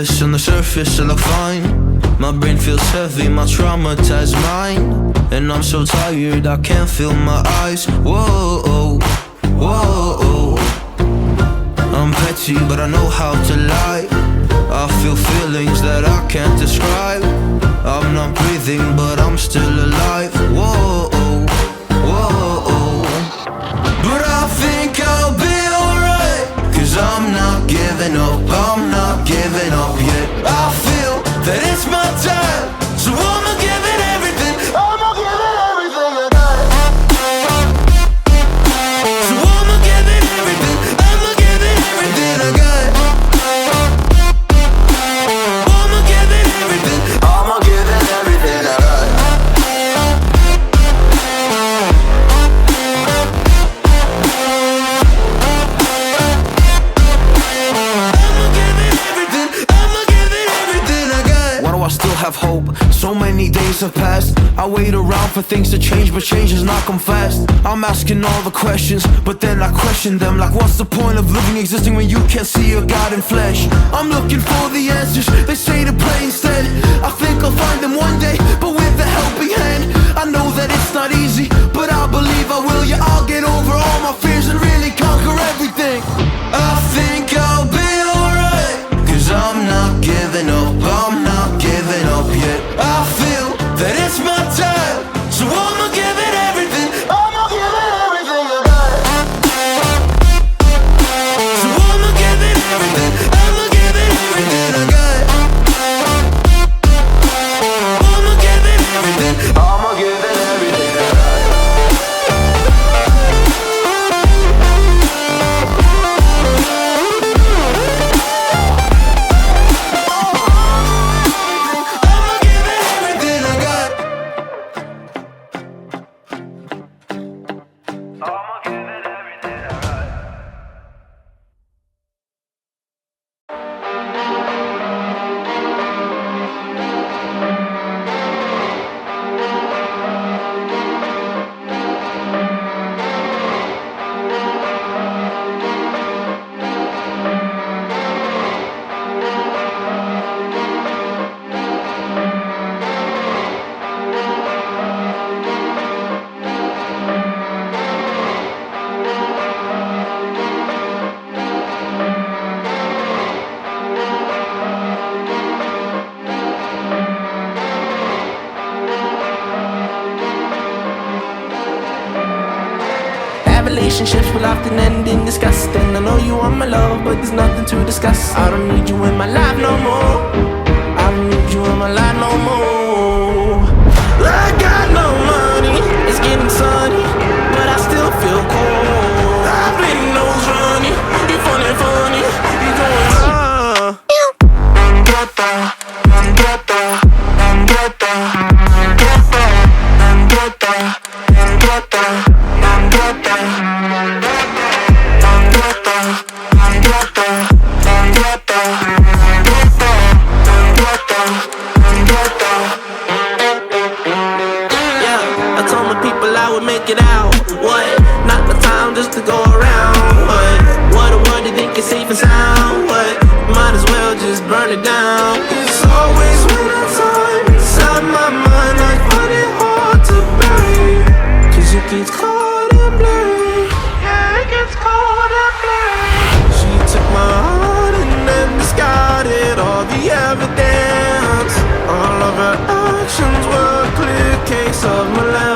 clueless on the surface, I look fine. My brain feels heavy, my traumatized mind. And I'm so tired, I can't feel my eyes. Whoa, whoa. I'm petty, but I know how to lie. I feel feelings that I can't describe. I'm not breathing, but I'm still alive. Whoa, whoa. But I think I'll be alright, 'cause I'm not giving up, I'm not giving up yet. I feel that it's my time, so I'ma give it everything. I'ma give it everything I got. So I'ma give it everything, I'ma give it everything I got. I'ma give it everything, I'ma give it everything I got. Have hope. So many days have passed. I wait around for things to change, but change has not come fast. I'm asking all the questions, but then I question them. Like, what's the point of living, existing when you can't see your God in flesh? I'm looking for the answers, they say to pray instead. I think I'll find them one day, but with a helping hand. I know that it's not easy, but I believe I will. Yeah, I'll get over all my fears and really conquer everything. I think I'll be alright, 'cause I'm not giving up, I'm not giving up yet. I feel that it's my time, so I'ma give it everything. I'ma give it everything I got. So I'ma give it everything. I'ma give it everything I got. I'ma give it everything. I'ma give it everything I got. Relationships will often end in disgust, and I know you want my love, but there's nothing to discuss. I don't need you in my life no more. I don't need you in my life no more. I got no money, it's getting sunny, but I still feel cold. I've been nose running, you funny, you going of my life.